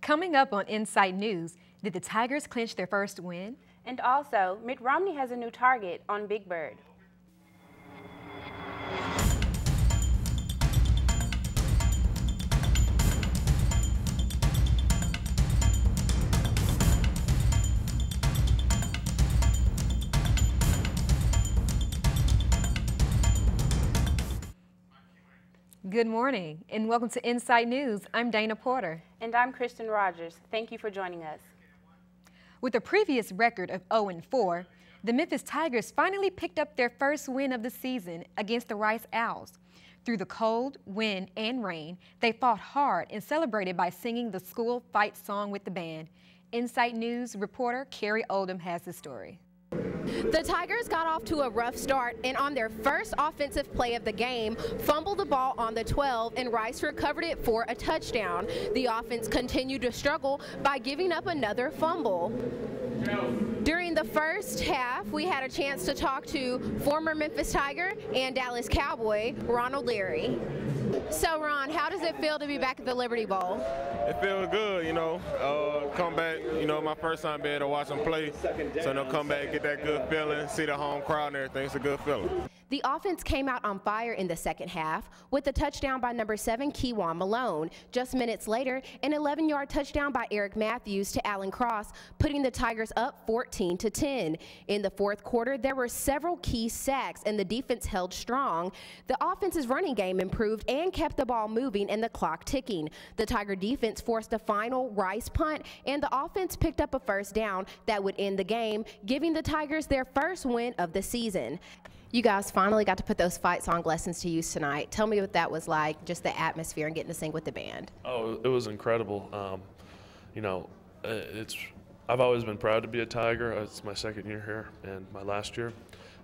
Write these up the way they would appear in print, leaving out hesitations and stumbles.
Coming up on Insight News, did the Tigers clinch their first win? And also, Mitt Romney has a new target on Big Bird. Good morning and welcome to Insight News. I'm Dana Porter. And I'm Christian Rodgers. Thank you for joining us. With a previous record of 0-4, the Memphis Tigers finally picked up their first win of the season against the Rice Owls. Through the cold, wind, and rain, they fought hard and celebrated by singing the school fight song with the band. Insight News reporter Carrie has the story. The Tigers got off to a rough start and on their first offensive play of the game, fumbled the ball on the 12 and Rice recovered it for a touchdown. The offense continued to struggle by giving up another fumble. During the first half, we had a chance to talk to former Memphis Tiger and Dallas Cowboy, Ron O'Leary. So Ron, how does it feel to be back at the Liberty Bowl? It feels good, come back, my first time being to watch them play, so they'll come back, get that good feeling, see the home crowd and everything. It's a good feeling. The offense came out on fire in the second half with a touchdown by number 7, Keywan Malone. Just minutes later, an 11-yard touchdown by Eric Matthews to Alan Cross, putting the Tigers up 14-10. In the fourth quarter, there were several key sacks and the defense held strong. The offense's running game improved and kept the ball moving and the clock ticking. The Tiger defense forced a final Rice punt and the offense picked up a first down that would end the game, giving the Tigers their first win of the season. You guys finally got to put those fight song lessons to use tonight. Tell me what that was like, just the atmosphere and getting to sing with the band. Oh, it was incredible. I've always been proud to be a Tiger. It's my second year here and my last year.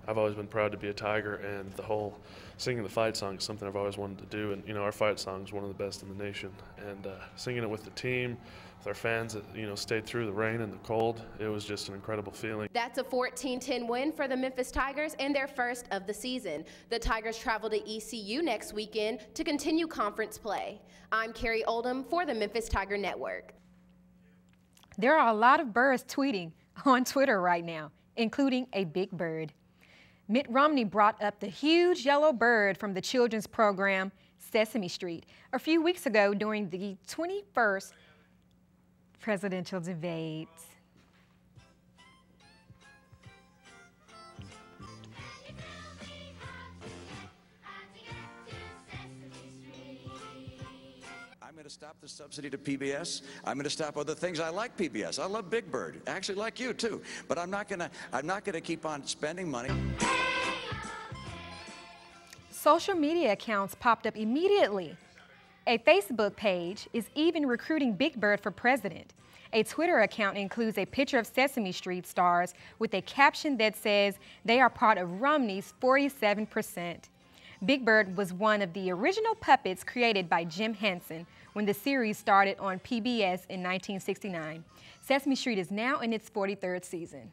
I've always been proud to be a Tiger, and the whole singing the fight song is something I've always wanted to do. And our fight song is one of the best in the nation. And singing it with the team, with our fans that stayed through the rain and the cold, it was just an incredible feeling. That's a 14-10 win for the Memphis Tigers and their first of the season. The Tigers travel to ECU next weekend to continue conference play. I'm Carrie Oldham for the Memphis Tiger Network. There are a lot of birds tweeting on Twitter right now, including a big bird. Mitt Romney brought up the huge yellow bird from the children's program Sesame Street a few weeks ago during the 21st presidential debate. I'm going to stop the subsidy to PBS. I'm going to stop other things. I like PBS. I love Big Bird. I actually like you too. But I'm not going to keep on spending money. Social media accounts popped up immediately. A Facebook page is even recruiting Big Bird for president. A Twitter account includes a picture of Sesame Street stars with a caption that says they are part of Romney's 47%. Big Bird was one of the original puppets created by Jim Henson when the series started on PBS in 1969. Sesame Street is now in its 43rd season.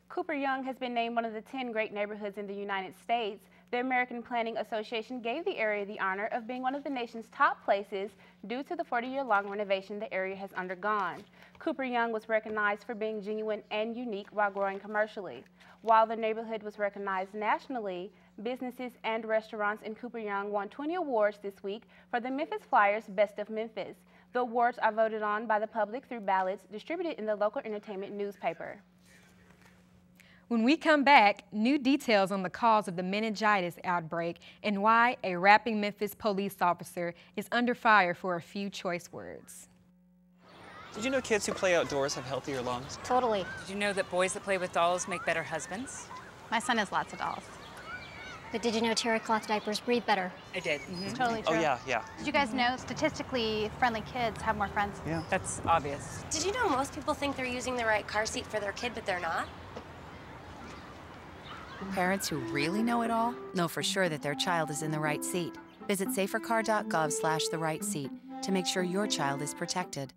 Cooper Young has been named one of the 10 great neighborhoods in the United States. The American Planning Association gave the area the honor of being one of the nation's top places due to the 40-year-long renovation the area has undergone. Cooper Young was recognized for being genuine and unique while growing commercially. While the neighborhood was recognized nationally, businesses and restaurants in Cooper Young won 20 awards this week for the Memphis Flyers Best of Memphis. The awards are voted on by the public through ballots distributed in the local entertainment newspaper. When we come back, new details on the cause of the meningitis outbreak and why a rapping Memphis police officer is under fire for a few choice words. Did you know kids who play outdoors have healthier lungs? Totally. Did you know that boys that play with dolls make better husbands? My son has lots of dolls. But did you know terry cloth diapers breathe better? I did. It's totally true. Oh, yeah. Did you guys know statistically friendly kids have more friends? Yeah. That's obvious. Did you know most people think they're using the right car seat for their kid, but they're not? Parents who really know it all know for sure that their child is in the right seat. Visit safercar.gov/the-right-seat to make sure your child is protected.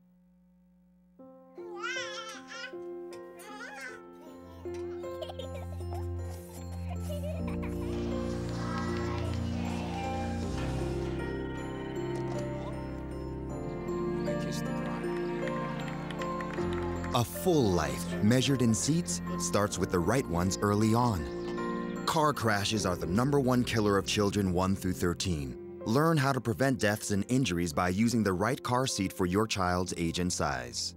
is the priority. A full life measured in seats starts with the right ones early on. Car crashes are the #1 killer of children 1 through 13. Learn how to prevent deaths and injuries by using the right car seat for your child's age and size.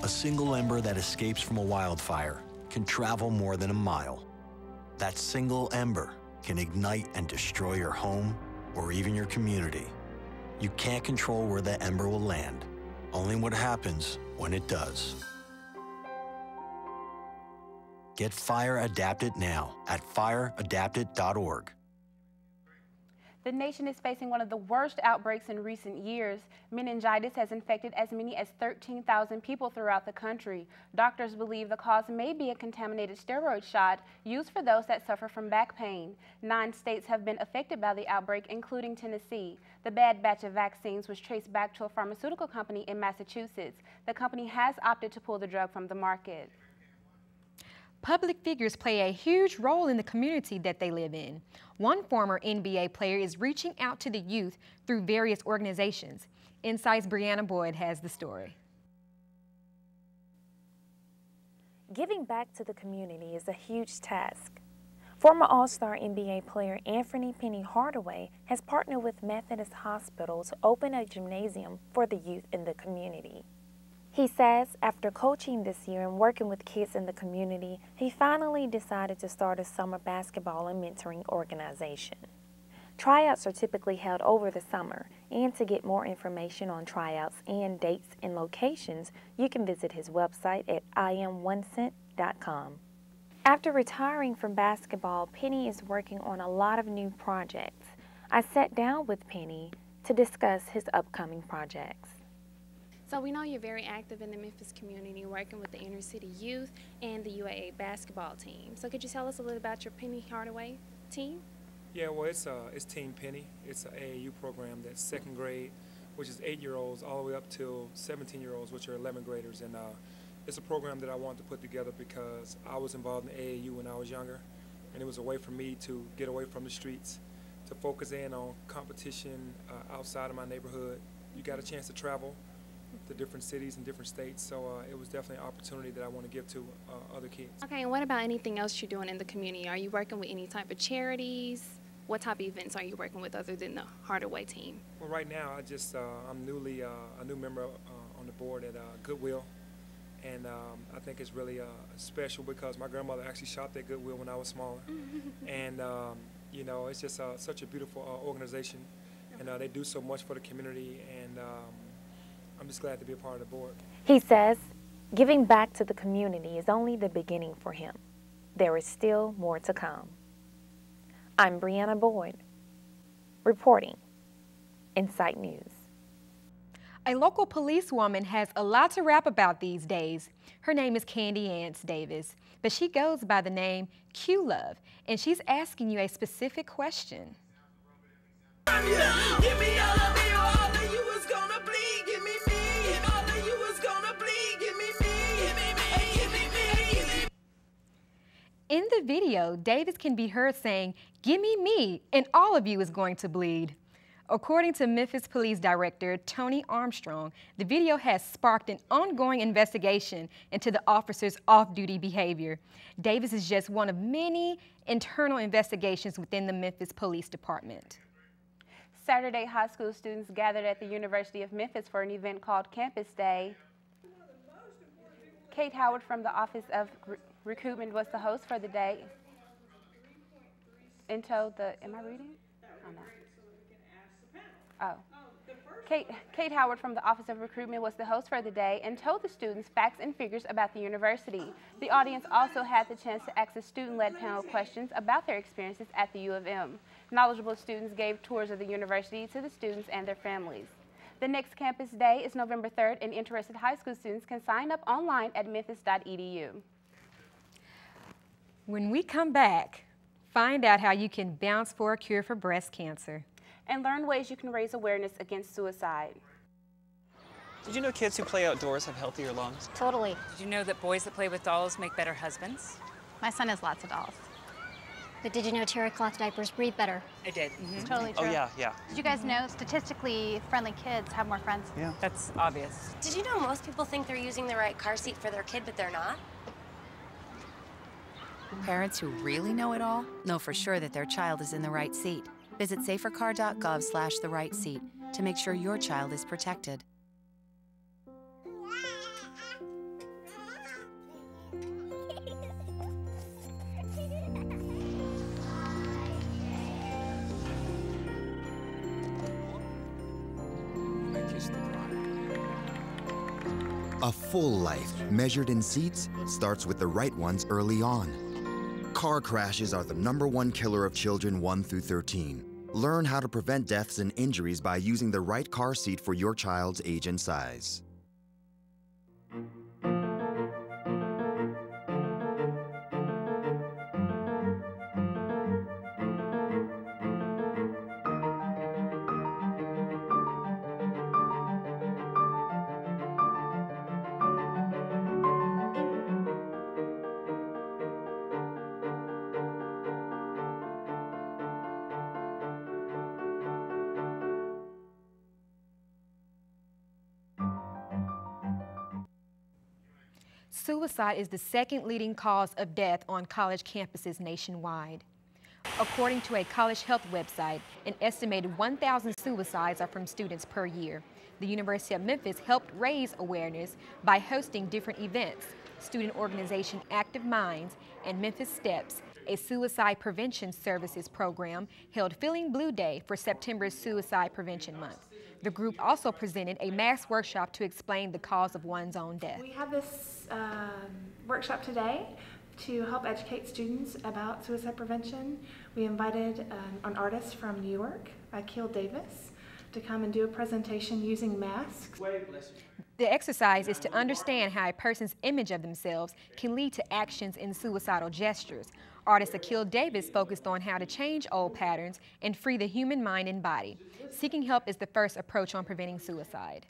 A single ember that escapes from a wildfire can travel more than a mile. That single ember can ignite and destroy your home or even your community. You can't control where that ember will land, only what happens when it does. Get Fire Adapted now at fireadapted.org. The nation is facing one of the worst outbreaks in recent years. Meningitis has infected as many as 13,000 people throughout the country. Doctors believe the cause may be a contaminated steroid shot used for those that suffer from back pain. 9 states have been affected by the outbreak, including Tennessee. The bad batch of vaccines was traced back to a pharmaceutical company in Massachusetts. The company has opted to pull the drug from the market. Public figures play a huge role in the community that they live in. One former NBA player is reaching out to the youth through various organizations. Insight's Brianna Boyd has the story. Giving back to the community is a huge task. Former All-Star NBA player Anthony Penny Hardaway has partnered with Methodist Hospital to open a gymnasium for the youth in the community. He says after coaching this year and working with kids in the community, he finally decided to start a summer basketball and mentoring organization. Tryouts are typically held over the summer, and to get more information on tryouts and dates and locations, you can visit his website at IamOneCent.com. After retiring from basketball, Penny is working on a lot of new projects. I sat down with Penny to discuss his upcoming projects. So we know you're very active in the Memphis community, working with the inner city youth and the UAA basketball team. So could you tell us a little about your Penny Hardaway team? Yeah, well, it's Team Penny. It's an AAU program that's 2nd grade, which is 8-year-olds, all the way up till 17-year-olds, which are 11th graders. And it's a program that I wanted to put together because I was involved in AAU when I was younger, and it was a way for me to get away from the streets, to focus in on competition outside of my neighborhood. You got a chance to travel to different cities and different states, so it was definitely an opportunity that I want to give to other kids. Okay, and what about anything else you're doing in the community? Are you working with any type of charities? What type of events are you working with other than the Hardaway team? Well, right now, I'm newly a new member on the board at Goodwill, and I think it's really special because my grandmother actually shopped at Goodwill when I was smaller, and you know, it's just such a beautiful organization, and they do so much for the community, and I'm just glad to be a part of the board. He says giving back to the community is only the beginning for him. There is still more to come. I'm Brianna Boyd, reporting Insight News. A local policewoman has a lot to rap about these days. Her name is Candy Ants Davis, but she goes by the name Q-Love, and she's asking you a specific question. In the video, Davis can be heard saying, "Gimme me," and all of you is going to bleed. According to Memphis Police Director Tony Armstrong, the video has sparked an ongoing investigation into the officer's off-duty behavior. Davis is just one of many internal investigations within the Memphis Police Department. Saturday, high school students gathered at the University of Memphis for an event called Campus Day. Kate Howard from the Office of Recruitment was the host for the day. Am I reading? Oh, no. Oh. Kate Howard from the Office of Recruitment was the host for the day and told the students facts and figures about the university. The audience also had the chance to ask a student-led panel questions about their experiences at the U of M. Knowledgeable students gave tours of the university to the students and their families. The next campus day is November 3rd, and interested high school students can sign up online at memphis.edu. When we come back, find out how you can bounce for a cure for breast cancer. And learn ways you can raise awareness against suicide. Did you know kids who play outdoors have healthier lungs? Totally. Did you know that boys that play with dolls make better husbands? My son has lots of dolls. But did you know terry cloth diapers breathe better? I did. It's totally true. Oh, yeah. Did you guys know statistically friendly kids have more friends? Yeah. That's obvious. Did you know most people think they're using the right car seat for their kid, but they're not? Parents who really know it all know for sure that their child is in the right seat. Visit safercar.gov/the right seat to make sure your child is protected. A full life, measured in seats, starts with the right ones early on. Car crashes are the #1 killer of children 1 through 13. Learn how to prevent deaths and injuries by using the right car seat for your child's age and size. Suicide is the second leading cause of death on college campuses nationwide. According to a college health website, an estimated 1,000 suicides are from students per year. The University of Memphis helped raise awareness by hosting different events. Student organization Active Minds and Memphis Steps, a suicide prevention services program, held Feeling Blue Day for September's Suicide Prevention Month. The group also presented a mass workshop to explain the cause of one's own death. We have this workshop today to help educate students about suicide prevention. We invited an artist from New York, Akil Davis, to come and do a presentation using masks. The exercise is to understand how a person's image of themselves can lead to actions and suicidal gestures. Artist Akil Davis focused on how to change old patterns and free the human mind and body. Seeking help is the first approach on preventing suicide.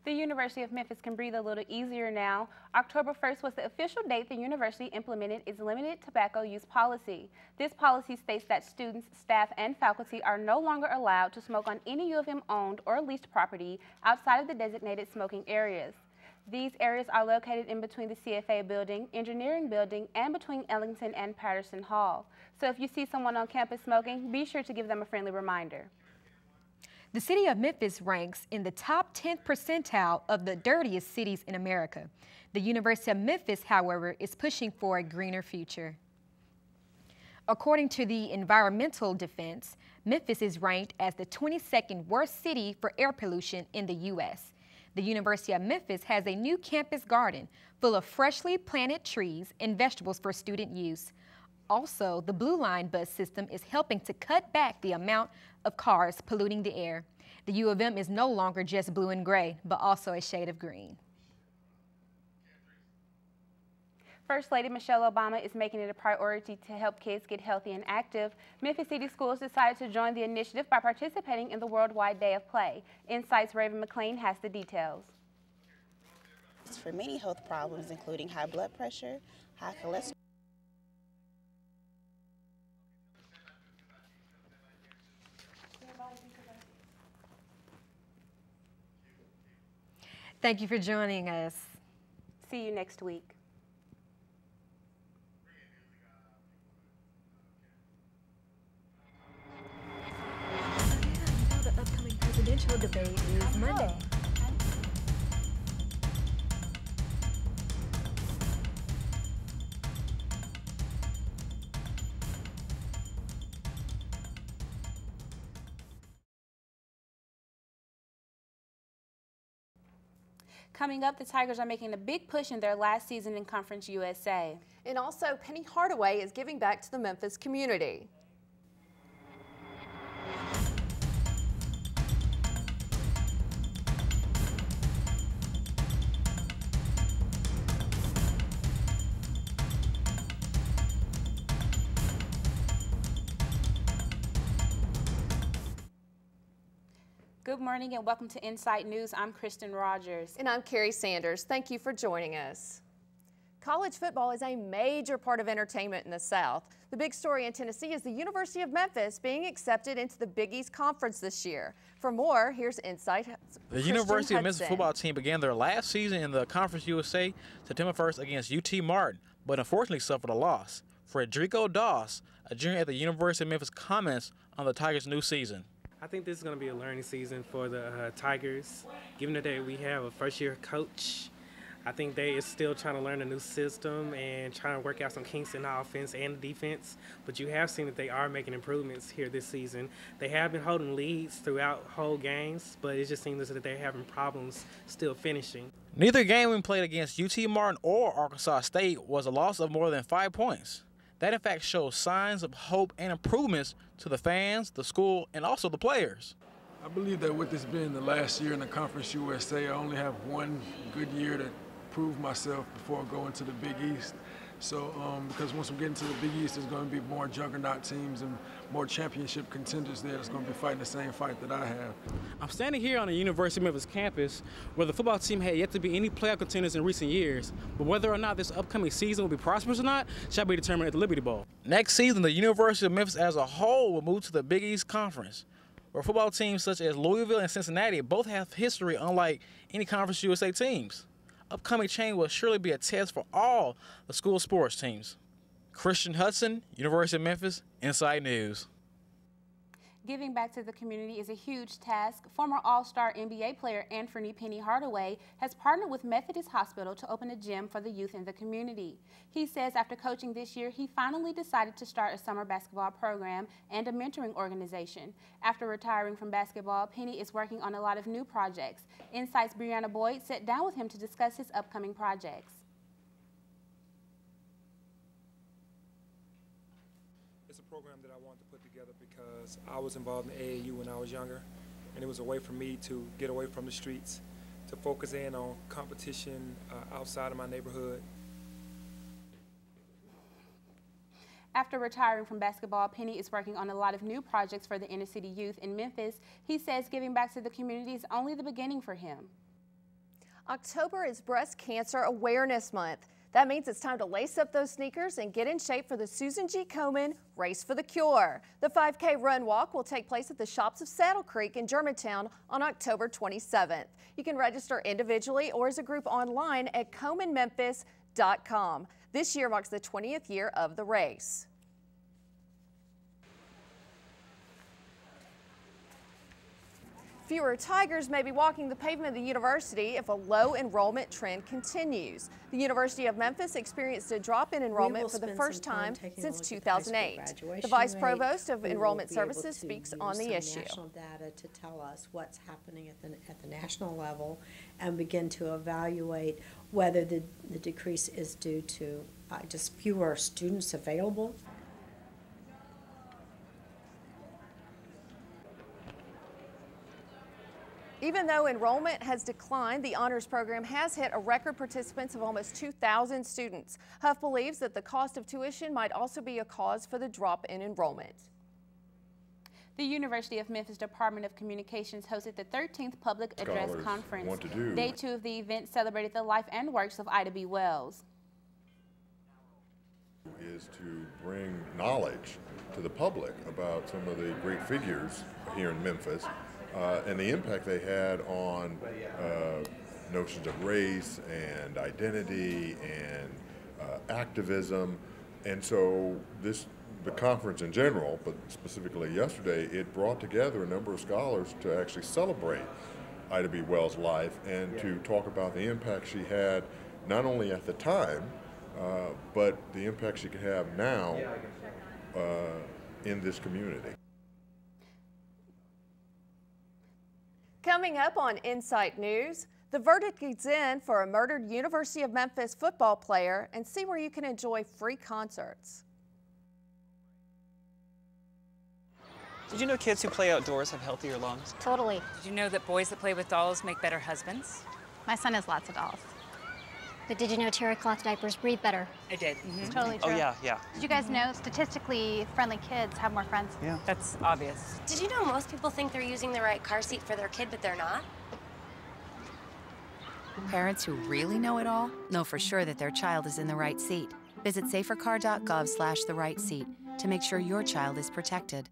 The University of Memphis can breathe a little easier now. October 1st was the official date the university implemented its limited tobacco use policy. This policy states that students, staff, and faculty are no longer allowed to smoke on any U of M owned or leased property outside of the designated smoking areas. These areas are located in between the CFA building, engineering building, and between Ellington and Patterson Hall. So if you see someone on campus smoking, be sure to give them a friendly reminder. The city of Memphis ranks in the top 10th percentile of the dirtiest cities in America. The University of Memphis, however, is pushing for a greener future. According to the Environmental Defense, Memphis is ranked as the 22nd worst city for air pollution in the U.S. The University of Memphis has a new campus garden full of freshly planted trees and vegetables for student use. Also, the Blue Line bus system is helping to cut back the amount of cars polluting the air. The U of M is no longer just blue and gray, but also a shade of green. First Lady Michelle Obama is making it a priority to help kids get healthy and active. Memphis City Schools decided to join the initiative by participating in the Worldwide Day of Play. Insight's Raven McLean has the details. For many health problems, including high blood pressure, high cholesterol. Thank you for joining us. See you next week. The upcoming presidential debate is Monday. Coming up, the Tigers are making a big push in their last season in Conference USA. And also, Penny Hardaway is giving back to the Memphis community. Good morning and welcome to Insight News. I'm Kristen Rodgers. And I'm Carrie Sanders. Thank you for joining us. College football is a major part of entertainment in the South. The big story in Tennessee is the University of Memphis being accepted into the Big East Conference this year. For more, here's Insight. The University of Memphis football team began their last season in the Conference USA September 1st against UT Martin, but unfortunately suffered a loss. Frederico Doss, a junior at the University of Memphis, comments on the Tigers' new season. I think this is going to be a learning season for the Tigers. Given that we have a first-year coach, I think they is still trying to learn a new system and trying to work out some kinks in the offense and the defense. But you have seen that they are making improvements here this season. They have been holding leads throughout whole games, but it just seems that they're having problems still finishing. Neither game we played against UT Martin or Arkansas State was a loss of more than 5 points. That, in fact, shows signs of hope and improvements to the fans, the school, and also the players. I believe that with this being the last year in the Conference USA, I only have one good year to prove myself before going to the Big East. So, because once we get into the Big East, there's going to be more juggernaut teams and more championship contenders there that's going to be fighting the same fight that I have. I'm standing here on the University of Memphis campus where the football team had yet to be any playoff contenders in recent years. But whether or not this upcoming season will be prosperous or not shall be determined at the Liberty Bowl. Next season, the University of Memphis as a whole will move to the Big East Conference, where football teams such as Louisville and Cincinnati both have history unlike any Conference USA teams. Upcoming change will surely be a test for all the school sports teams. Christian Hudson, University of Memphis, Inside News. Giving back to the community is a huge task. Former All-Star NBA player Anthony Penny Hardaway has partnered with Methodist Hospital to open a gym for the youth in the community. He says after coaching this year, he finally decided to start a summer basketball program and a mentoring organization. After retiring from basketball, Penny is working on a lot of new projects. Insight's Brianna Boyd sat down with him to discuss his upcoming projects. It's a program that I wanted to put together because I was involved in AAU when I was younger, and it was a way for me to get away from the streets, to focus in on competition outside of my neighborhood. After retiring from basketball, Penny is working on a lot of new projects for the inner city youth in Memphis. He says giving back to the community is only the beginning for him. October is Breast Cancer Awareness Month. That means it's time to lace up those sneakers and get in shape for the Susan G. Komen Race for the Cure. The 5K run walk will take place at the Shops of Saddle Creek in Germantown on October 27th. You can register individually or as a group online at KomenMemphis.com. This year marks the 20th year of the race. Fewer Tigers may be walking the pavement of the university if a low enrollment trend continues. The University of Memphis experienced a drop in enrollment for the first time since 2008. The Vice Provost of Enrollment Services speaks on the issue. National data to tell us what's happening at the national level and begin to evaluate whether the decrease is due to just fewer students available. Even though enrollment has declined, the honors program has hit a record participants of almost 2,000 students. Huff believes that the cost of tuition might also be a cause for the drop in enrollment. The University of Memphis Department of Communications hosted the 13th Public Address Conference. Day 2 of the event celebrated the life and works of Ida B. Wells. Is to bring knowledge to the public about some of the great figures here in Memphis. And the impact they had on notions of race and identity and activism. And so the conference in general, but specifically yesterday, it brought together a number of scholars to actually celebrate Ida B. Wells' life and to talk about the impact she had not only at the time, but the impact she could have now in this community. Coming up on Insight News, The verdict is in for a murdered University of Memphis football player, and see where you can enjoy free concerts. Did you know kids who play outdoors have healthier lungs? Totally. Did you know that boys that play with dolls make better husbands? My son has lots of dolls. But did you know terry cloth diapers breathe better? I did. It's totally true. Oh, yeah. Did you guys know statistically friendly kids have more friends? Yeah. That's obvious. Did you know most people think they're using the right car seat for their kid, but they're not? Parents who really know it all know for sure that their child is in the right seat. Visit safercar.gov/the right seat to make sure your child is protected.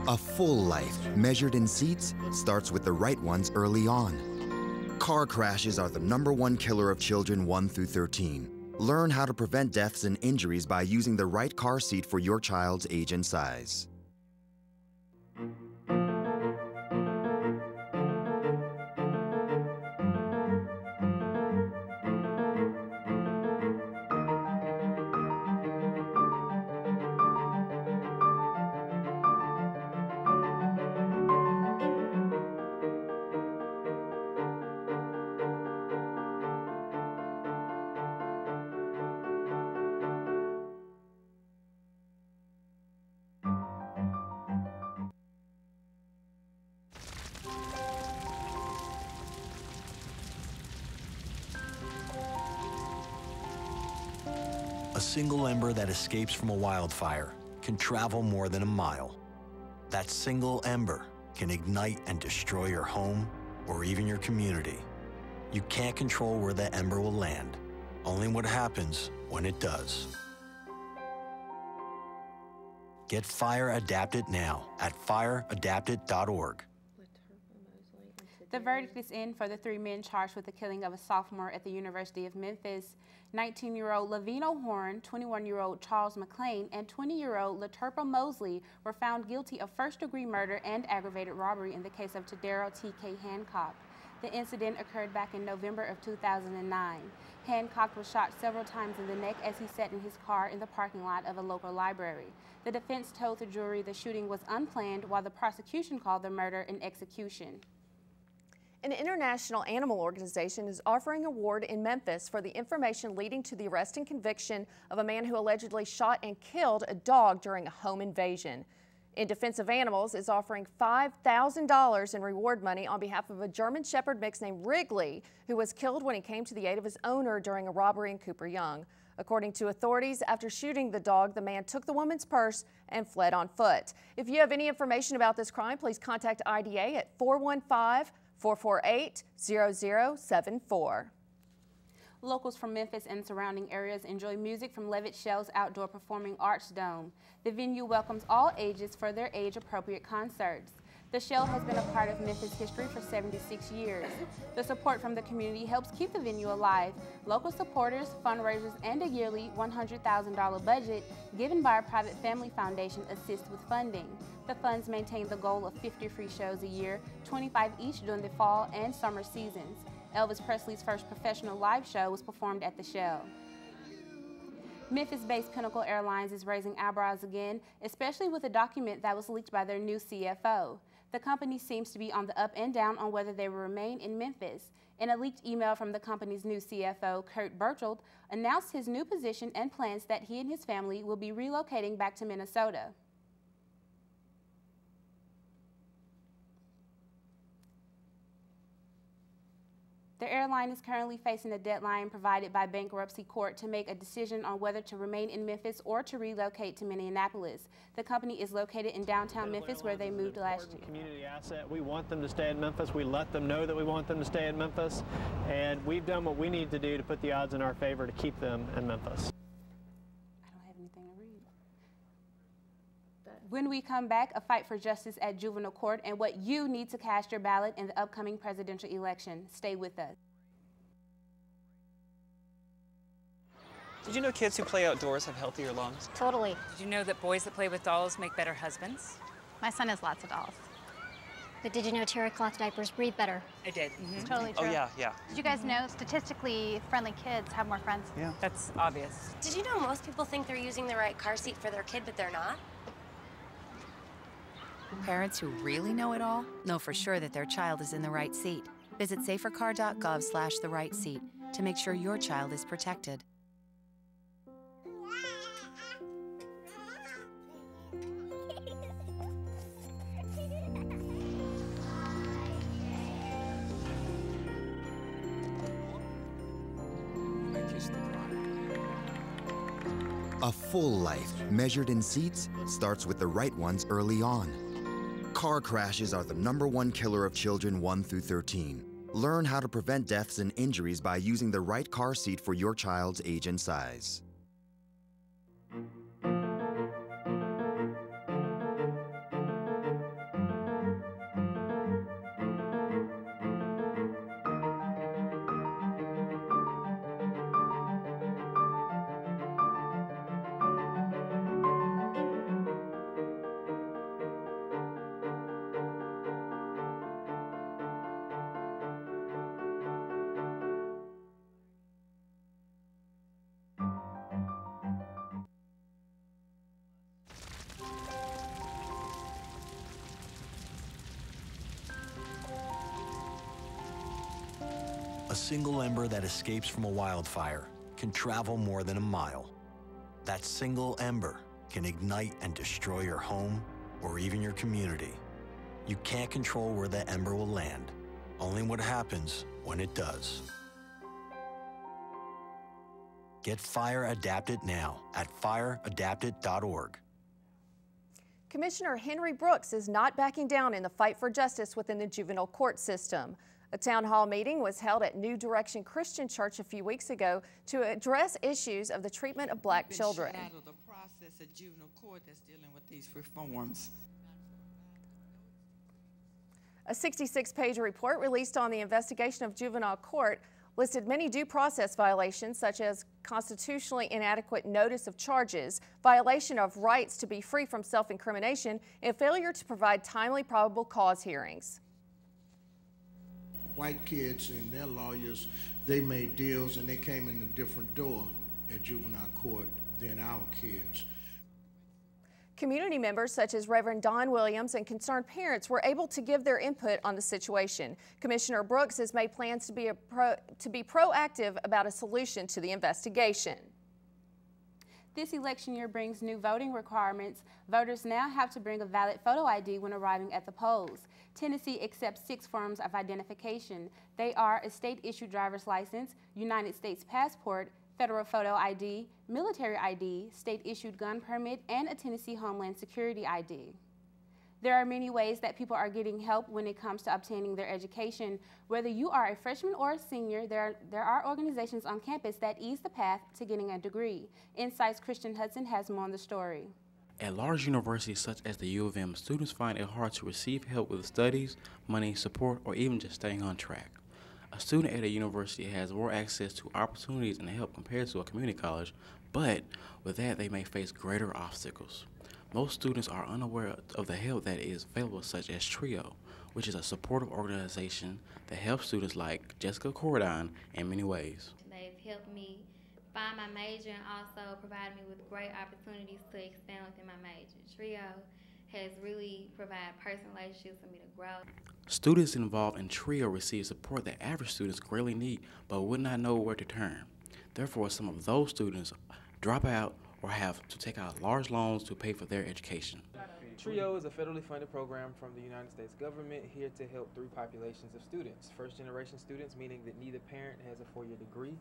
A full life, measured in seats, starts with the right ones early on. Car crashes are the #1 killer of children 1 through 13. Learn how to prevent deaths and injuries by using the right car seat for your child's age and size. A single ember that escapes from a wildfire can travel more than a mile. That single ember can ignite and destroy your home or even your community. You can't control where the ember will land, only what happens when it does. Get Fire Adapted now at fireadapted.org. The verdict is in for the 3 men charged with the killing of a sophomore at the University of Memphis. 19-year-old Lavino Horn, 21-year-old Charles McClain, and 20-year-old Laterpa Mosley were found guilty of first-degree murder and aggravated robbery in the case of Tadero T.K. Hancock. The incident occurred back in November of 2009. Hancock was shot several times in the neck as he sat in his car in the parking lot of a local library. The defense told the jury the shooting was unplanned, while the prosecution called the murder an execution. An international animal organization is offering an award in Memphis for the information leading to the arrest and conviction of a man who allegedly shot and killed a dog during a home invasion. In Defense of Animals is offering $5,000 in reward money on behalf of a German Shepherd mix named Wrigley, who was killed when he came to the aid of his owner during a robbery in Cooper Young. According to authorities, after shooting the dog, the man took the woman's purse and fled on foot. If you have any information about this crime, please contact IDA at 415-448-0074. Locals from Memphis and surrounding areas enjoy music from Levitt Shell's Outdoor Performing Arts Dome. The venue welcomes all ages for their age-appropriate concerts. The Shell has been a part of Memphis history for 76 years. The support from the community helps keep the venue alive. Local supporters, fundraisers, and a yearly $100,000 budget given by a private family foundation assist with funding. The funds maintain the goal of 50 free shows a year, 25 each during the fall and summer seasons. Elvis Presley's first professional live show was performed at the Shell. Memphis-based Pinnacle Airlines is raising eyebrows again, especially with a document that was leaked by their new CFO. The company seems to be on the up and down on whether they will remain in Memphis. In a leaked email from the company's new CFO, Kurt Berchtold announced his new position and plans that he and his family will be relocating back to Minnesota. The airline is currently facing a deadline provided by bankruptcy court to make a decision on whether to remain in Memphis or to relocate to Minneapolis. The company is located in downtown Memphis, where they moved last year. Community asset. We want them to stay in Memphis. We let them know that we want them to stay in Memphis, and we've done what we need to do to put the odds in our favor to keep them in Memphis. I don't have anything to read. When we come back, a fight for justice at juvenile court and what you need to cast your ballot in the upcoming presidential election. Stay with us. Did you know kids who play outdoors have healthier lungs? Totally. Did you know that boys that play with dolls make better husbands? My son has lots of dolls. But did you know terry cloth diapers breathe better? I did. It's totally true. Oh, yeah. Did you guys know statistically friendly kids have more friends? Yeah. That's obvious. Did you know most people think they're using the right car seat for their kid, but they're not? Parents who really know it all know for sure that their child is in the right seat. Visit safercar.gov/the-right-seat to make sure your child is protected. A full life, measured in seats, starts with the right ones early on. Car crashes are the #1 killer of children 1 through 13. Learn how to prevent deaths and injuries by using the right car seat for your child's age and size. A single ember that escapes from a wildfire can travel more than a mile. That single ember can ignite and destroy your home or even your community. You can't control where that ember will land, only what happens when it does. Get Fire Adapted now at fireadapted.org. Commissioner Henry Brooks is not backing down in the fight for justice within the juvenile court system. A town hall meeting was held at New Direction Christian Church a few weeks ago to address issues of the treatment of black children. Out of the process of juvenile court that's dealing with these reforms. A 66-page report released on the investigation of juvenile court listed many due process violations, such as constitutionally inadequate notice of charges, violation of rights to be free from self-incrimination, and failure to provide timely probable cause hearings. White kids and their lawyers, they made deals and they came in a different door at juvenile court than our kids. Community members such as Reverend Don Williams and concerned parents were able to give their input on the situation. Commissioner Brooks has made plans to be proactive about a solution to the investigation. This election year brings new voting requirements. Voters now have to bring a valid photo ID when arriving at the polls. Tennessee accepts 6 forms of identification. They are a state-issued driver's license, United States passport, federal photo ID, military ID, state-issued gun permit, and a Tennessee Homeland Security ID. There are many ways that people are getting help when it comes to obtaining their education. Whether you are a freshman or a senior, there are organizations on campus that ease the path to getting a degree. Insight's Christian Hudson has more on the story. At large universities such as the U of M, students find it hard to receive help with studies, money, support, or even just staying on track. A student at a university has more access to opportunities and help compared to a community college, but with that they may face greater obstacles. Most students are unaware of the help that is available, such as TRIO, which is a supportive organization that helps students like Jessica Cordine in many ways. They've helped me find my major and also provided me with great opportunities to expand within my major. TRIO has really provided personal relationships for me to grow. Students involved in TRIO receive support that average students greatly need but would not know where to turn. Therefore, some of those students drop out or have to take out large loans to pay for their education. TRIO is a federally funded program from the United States government here to help 3 populations of students. First-generation students, meaning that neither parent has a 4-year degree.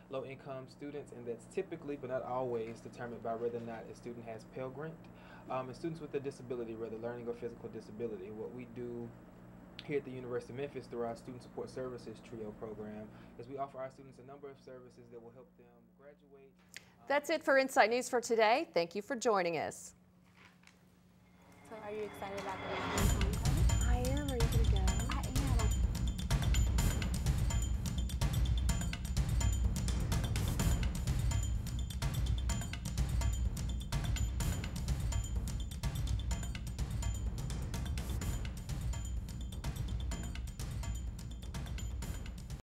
Low-income students, and that's typically, but not always, determined by whether or not a student has Pell Grant. And students with a disability, whether learning or physical disability. What we do here at the University of Memphis through our Student Support Services TRIO program is we offer our students a number of services that will help them graduate. That's it for Insight News for today. Thank you for joining us. So are you excited about the I am. Are you going to